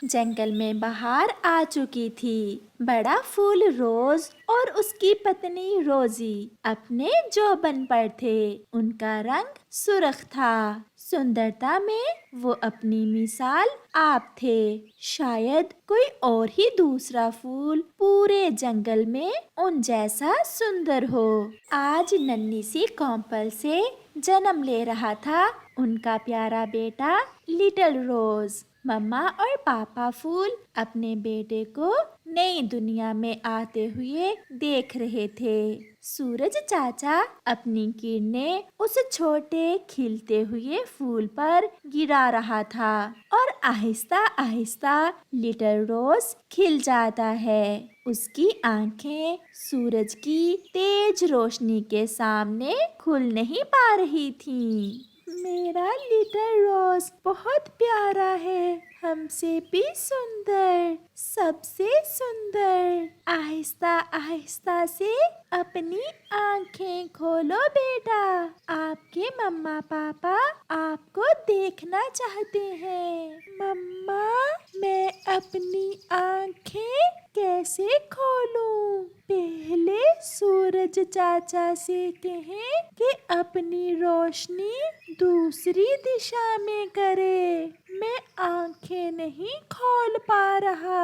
जंगल में बहार आ चुकी थी। बड़ा फूल रोज और उसकी पत्नी रोजी अपने जोबन पर थे। उनका रंग सुर्ख था। सुंदरता में वो अपनी मिसाल आप थे। शायद कोई और ही दूसरा फूल पूरे जंगल में उन जैसा सुंदर हो। आज नन्ही सी कॉम्पल से जन्म ले रहा था उनका प्यारा बेटा लिटिल रोज। मम्मा और पापा फूल अपने बेटे को नई दुनिया में आते हुए देख रहे थे। सूरज चाचा अपनी किरणें उस छोटे खिलते हुए फूल पर गिरा रहा था और आहिस्ता आहिस्ता लिटिल रोज खिल जाता है। उसकी आंखें सूरज की तेज रोशनी के सामने खुल नहीं पा रही थीं। मेरा लिटिल रोज बहुत प्यारा है, हमसे भी सुंदर, सबसे सुंदर। आहिस्ता आहिस्ता से अपनी आंखें खोलो बेटा। आपके मम्मा पापा आपको देखना चाहते हैं। मम्मा, मैं अपनी आंखें कैसे खोलूं? पहले सूरज चाचा से कहें कि अपनी रोशनी दूसरी दिशा में करे। मैं आंखें नहीं खोल पा रहा।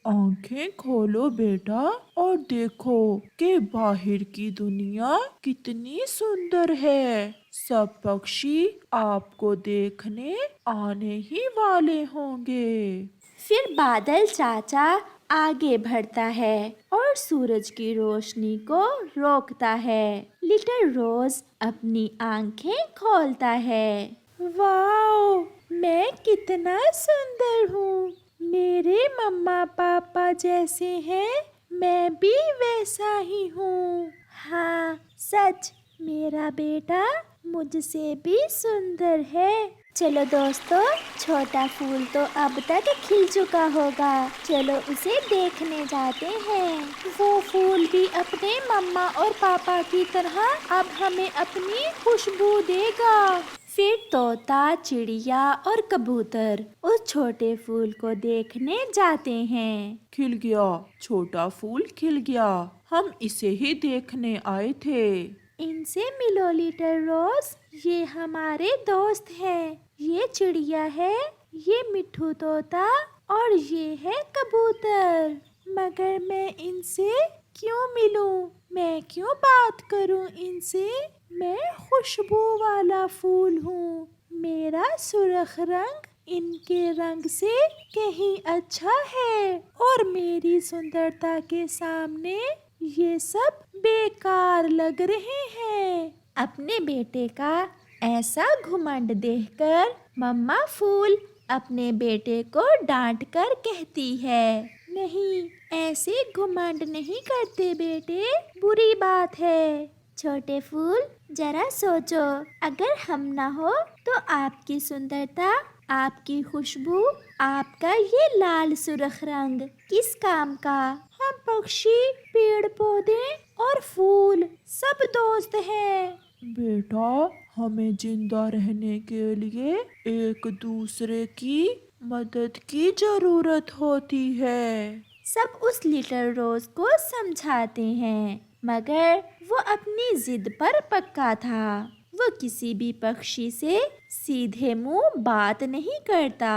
आंखें खोलो बेटा और देखो कि बाहर की दुनिया कितनी सुंदर है। सब पक्षी आपको देखने आने ही वाले होंगे। फिर बादल चाचा आगे बढ़ता है और सूरज की रोशनी को रोकता है। लिटिल रोज अपनी आंखें खोलता है। वाओ, मैं कितना सुंदर हूँ। मेरे मम्मा पापा जैसे हैं, मैं भी वैसा ही हूँ। हाँ सच, मेरा बेटा मुझसे भी सुंदर है। चलो दोस्तों, छोटा फूल तो अब तक खिल चुका होगा। चलो उसे देखने जाते हैं। वो फूल भी अपने मम्मा और पापा की तरह अब हमें अपनी खुशबू देगा। फिर तोता, चिड़िया और कबूतर उस छोटे फूल को देखने जाते हैं। खिल गया, छोटा फूल खिल गया। हम इसे ही देखने आए थे। इनसे मिलो लिटिल रोज, ये हमारे दोस्त हैं। ये चिड़िया है, ये मिट्ठू तोता और ये है कबूतर। मगर मैं इनसे क्यों मिलूं? मैं क्यों बात करूं इनसे? मैं खुशबू वाला फूल हूँ। मेरा सुर्ख रंग इनके रंग से कहीं अच्छा है और मेरी सुंदरता के सामने ये सब बेकार लग रहे हैं। अपने बेटे का ऐसा घुमंड देखकर मम्मा फूल अपने बेटे को डांट कर कहती है, नहीं, ऐसे घुमंड नहीं करते बेटे, बुरी बात है। छोटे फूल, जरा सोचो, अगर हम ना हो तो आपकी सुंदरता, आपकी खुशबू, आपका ये लाल सुर्ख रंग किस काम का? हम पक्षी, पेड़ पौधे और फूल सब दोस्त हैं। बेटा, हमें जिंदा रहने के लिए एक दूसरे की मदद की जरूरत होती है। सब उस लिटिल रोज को समझाते हैं, मगर वो अपनी जिद पर पक्का था। वो किसी भी पक्षी से सीधे मुंह बात नहीं करता।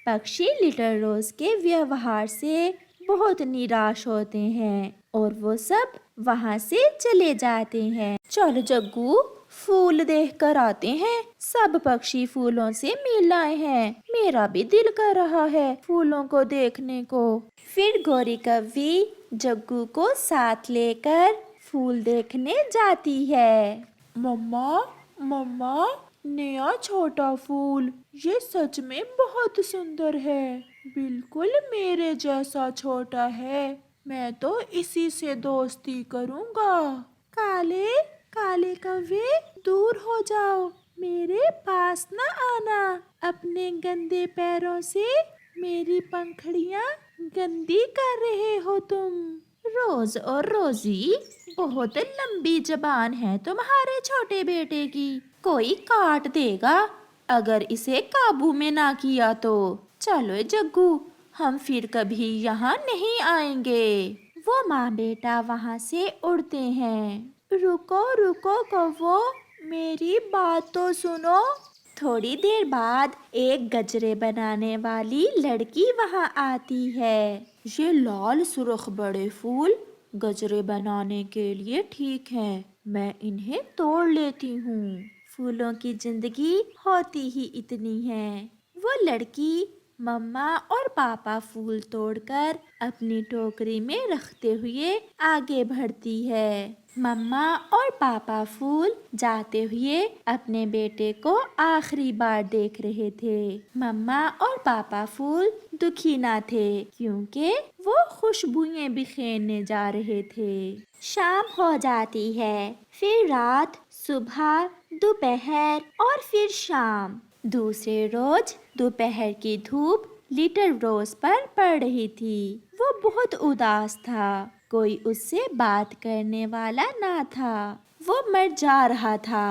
पक्षी लिटिल रोज के व्यवहार से बहुत निराश होते हैं और वो सब वहाँ से चले जाते हैं। चलो जग्गू, फूल देख कर आते हैं। सब पक्षी फूलों से मिल आए हैं। मेरा भी दिल कर रहा है फूलों को देखने को। फिर गौरी कव्वी जग्गू को साथ लेकर फूल देखने जाती है। मम्मा, मम्मा, नया छोटा फूल, ये सच में बहुत सुंदर है। बिल्कुल मेरे जैसा छोटा है। मैं तो इसी से दोस्ती करूँगा। काले काले कव्वे, दूर हो जाओ, मेरे पास ना आना। अपने गंदे पैरों से मेरी पंखड़ियाँ गंदी कर रहे हो तुम। रोज और रोजी, बहुत लंबी जबान है तुम्हारे छोटे बेटे की। कोई काट देगा अगर इसे काबू में ना किया तो। चलो जग्गू, हम फिर कभी यहाँ नहीं आएंगे। वो माँ बेटा वहाँ से उड़ते हैं। रुको रुको कौवो, मेरी बात तो सुनो। थोड़ी देर बाद एक गजरे बनाने वाली लड़की वहाँ आती है। ये लाल सुर्ख बड़े फूल गजरे बनाने के लिए ठीक हैं, मैं इन्हें तोड़ लेती हूँ। फूलों की जिंदगी होती ही इतनी है। वो लड़की मम्मा और पापा फूल तोड़कर अपनी टोकरी में रखते हुए आगे बढ़ती है। मम्मा और पापा फूल जाते हुए अपने बेटे को आखिरी बार देख रहे थे। मम्मा और पापा फूल दुखी ना थे क्योंकि वो खुशबुएं बिखेरने जा रहे थे। शाम हो जाती है, फिर रात, सुबह, दोपहर और फिर शाम। दूसरे रोज दोपहर की धूप लिटिल रोज पर पड़ रही थी। वो बहुत उदास था, कोई उससे बात करने वाला ना था। वो मर जा रहा था।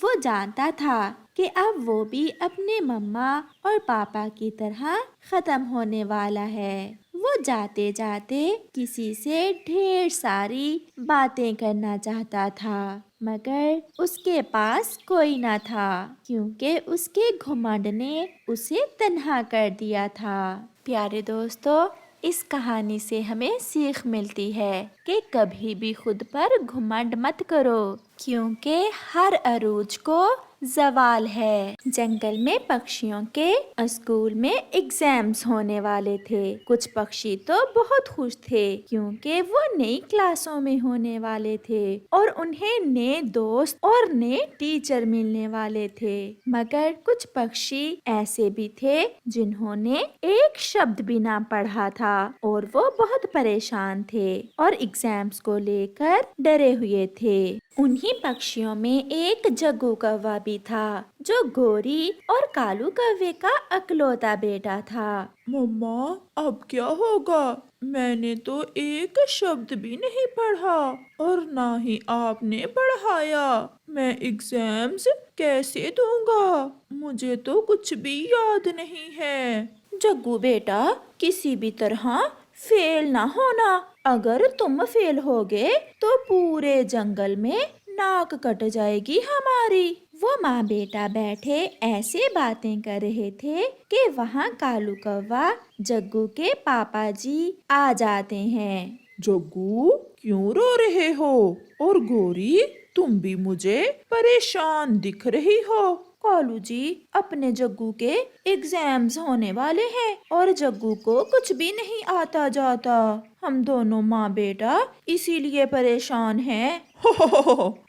वो जानता था कि अब वो भी अपने मम्मा और पापा की तरह खत्म होने वाला है। वो जाते जाते किसी से ढेर सारी बातें करना चाहता था, मगर उसके पास कोई न था क्योंकि उसके घमंड ने उसे तन्हा कर दिया था। प्यारे दोस्तों, इस कहानी से हमें सीख मिलती है कि कभी भी खुद पर घमंड मत करो क्योंकि हर अरूज को ज़वाल है। जंगल में पक्षियों के स्कूल में एग्जाम्स होने वाले थे। कुछ पक्षी तो बहुत खुश थे क्योंकि वो नई क्लासों में होने वाले थे और उन्हें नए दोस्त और नए टीचर मिलने वाले थे। मगर कुछ पक्षी ऐसे भी थे जिन्होंने एक शब्द भी ना पढ़ा था और वो बहुत परेशान थे और एग्जाम्स को लेकर डरे हुए थे। उन्हीं पक्षियों में एक जग्गू कौवा भी था जो गोरी और कालू कौवे का अकलौता बेटा था। मम्मा, अब क्या होगा? मैंने तो एक शब्द भी नहीं पढ़ा और ना ही आपने पढ़ाया। मैं एग्जाम्स कैसे दूंगा? मुझे तो कुछ भी याद नहीं है। जग्गू बेटा, किसी भी तरह फेल ना होना। अगर तुम फेल होगे तो पूरे जंगल में नाक कट जाएगी हमारी। वो माँ बेटा बैठे ऐसे बातें कर रहे थे कि वहाँ कालू कौवा जग्गू के पापा जी आ जाते हैं। जग्गू, क्यों रो रहे हो? और गोरी, तुम भी मुझे परेशान दिख रही हो। कालू जी, अपने जग्गू के एग्जाम्स होने वाले हैं और जग्गू को कुछ भी नहीं आता जाता। हम दोनों माँ बेटा इसीलिए परेशान हैं।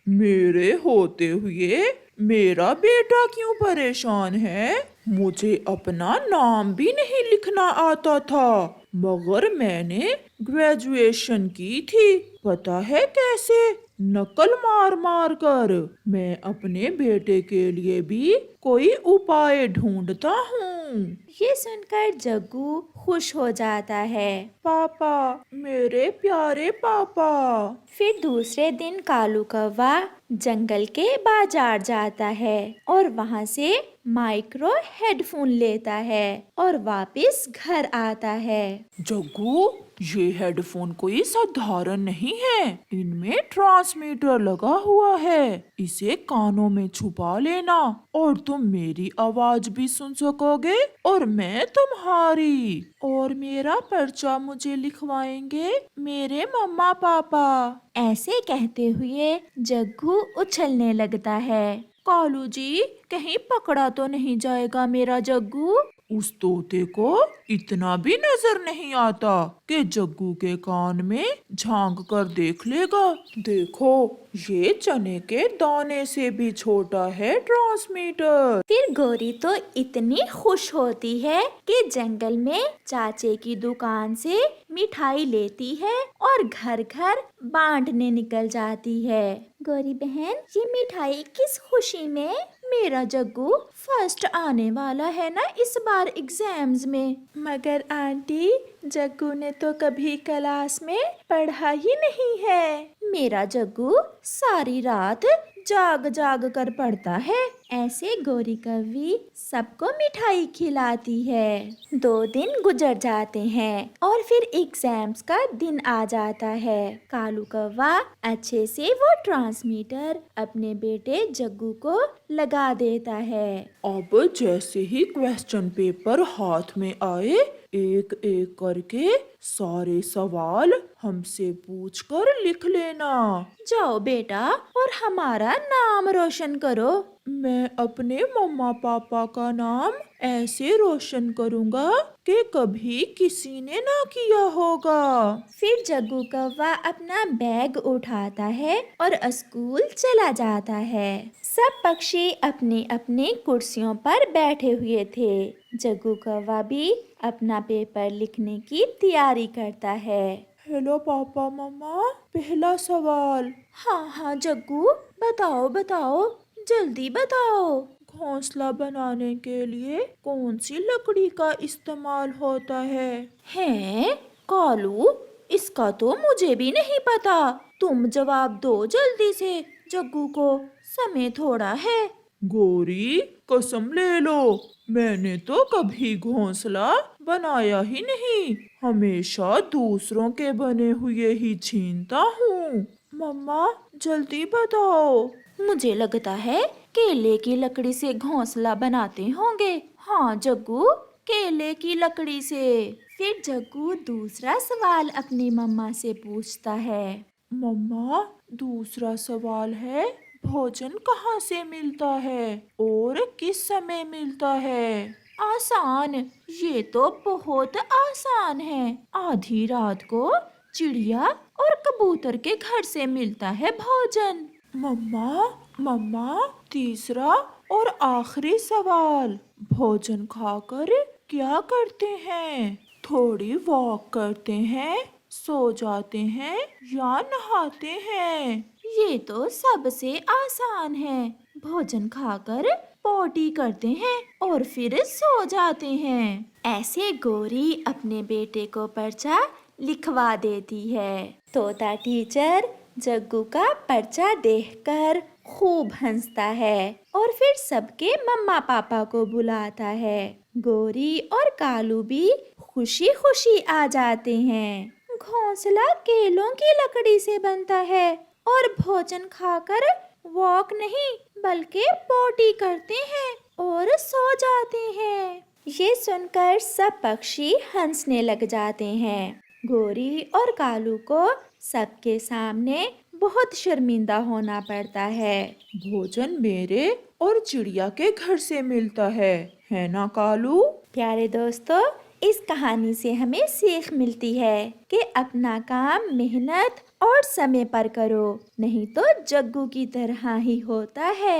मेरे होते हुए मेरा बेटा क्यों परेशान है? मुझे अपना नाम भी नहीं लिखना आता था, मगर मैंने ग्रेजुएशन की थी। पता है कैसे? नकल मार मार कर। मैं अपने बेटे के लिए भी कोई उपाय ढूंढता हूँ। ये सुनकर जग्गू खुश हो जाता है। पापा, मेरे प्यारे पापा। फिर दूसरे दिन कालू कौवा जंगल के बाजार जाता है और वहाँ से माइक्रो हेडफोन लेता है और वापस घर आता है। जग्गू, ये हेडफोन कोई साधारण नहीं है। इनमें ट्रांसमीटर लगा हुआ है। इसे कानों में छुपा लेना और तुम मेरी आवाज भी सुन सकोगे और मैं तुम्हारी। और मेरा पर्चा मुझे लिखवाएंगे मेरे मम्मा पापा। ऐसे कहते हुए जग्गू उछलने लगता है। कालू जी, कहीं पकड़ा तो नहीं जाएगा मेरा जग्गू? उस तोते को इतना भी नजर नहीं आता कि जग्गू के कान में झांक कर देख लेगा। देखो, ये चने के दाने से भी छोटा है ट्रांसमीटर। फिर गोरी तो इतनी खुश होती है कि जंगल में चाचे की दुकान से मिठाई लेती है और घर घर बांटने निकल जाती है। गोरी बहन, ये मिठाई किस खुशी में? मेरा जग्गू फर्स्ट आने वाला है ना इस बार एग्जाम्स में। मगर आंटी, जग्गू ने तो कभी क्लास में पढ़ा ही नहीं है। मेरा जग्गू सारी रात जाग जाग कर पढ़ता है। ऐसे गोरी कौवी सबको मिठाई खिलाती है। 2 दिन गुजर जाते हैं और फिर एग्जाम्स का दिन आ जाता है। कालू कौवा अच्छे से वो ट्रांसमीटर अपने बेटे जग्गू को लगा देता है। अब जैसे ही क्वेश्चन पेपर हाथ में आए, एक एक करके सारे सवाल हमसे पूछकर लिख लेना। जाओ बेटा और हमारा नाम रोशन करो। मैं अपने मम्मा पापा का नाम ऐसे रोशन करूँगा कि कभी किसी ने ना किया होगा। फिर जग्गू कौवा अपना बैग उठाता है और स्कूल चला जाता है। सब पक्षी अपने अपने कुर्सियों पर बैठे हुए थे। जग्गू कौवा भी अपना पेपर लिखने की तैयारी करता है। हेलो पापा मम्मा, पहला सवाल। हाँ जग्गू, बताओ बताओ, जल्दी बताओ। घोंसला बनाने के लिए कौन सी लकड़ी का इस्तेमाल होता है? हैं कालू, इसका तो मुझे भी नहीं पता। तुम जवाब दो जल्दी से, जग्गू को समय थोड़ा है। गोरी, कसम ले लो, मैंने तो कभी घोंसला बनाया ही नहीं। हमेशा दूसरों के बने हुए ही छीनता हूँ। मम्मा जल्दी बताओ। मुझे लगता है केले की लकड़ी से घोंसला बनाते होंगे। हाँ जग्गू, केले की लकड़ी से। फिर जग्गू दूसरा सवाल अपनी मम्मा से पूछता है। मम्मा, दूसरा सवाल है, भोजन कहाँ से मिलता है और किस समय मिलता है? आसान, ये तो बहुत आसान है। आधी रात को चिड़िया और कबूतर के घर से मिलता है भोजन। मम्मा मम्मा, तीसरा और आखिरी सवाल, भोजन खाकर क्या करते हैं? थोड़ी वॉक करते हैं, सो जाते हैं या नहाते हैं? ये तो सबसे आसान है। भोजन खाकर पोटी करते हैं और फिर सो जाते हैं। ऐसे गोरी अपने बेटे को पर्चा लिखवा देती है। तोता टीचर जग्गू का पर्चा देखकर खूब हंसता है और फिर सबके मम्मा पापा को बुलाता है। गोरी और कालू भी खुशी खुशी आ जाते हैं। घोंसला केलों की लकड़ी से बनता है और भोजन खाकर वॉक नहीं बल्कि पोटी करते हैं और सो जाते हैं। ये सुनकर सब पक्षी हंसने लग जाते हैं। गोरी और कालू को सबके सामने बहुत शर्मिंदा होना पड़ता है। भोजन मेरे और चिड़िया के घर से मिलता है ना कालू? प्यारे दोस्तों, इस कहानी से हमें सीख मिलती है कि अपना काम मेहनत और समय पर करो, नहीं तो जग्गू की तरह ही होता है।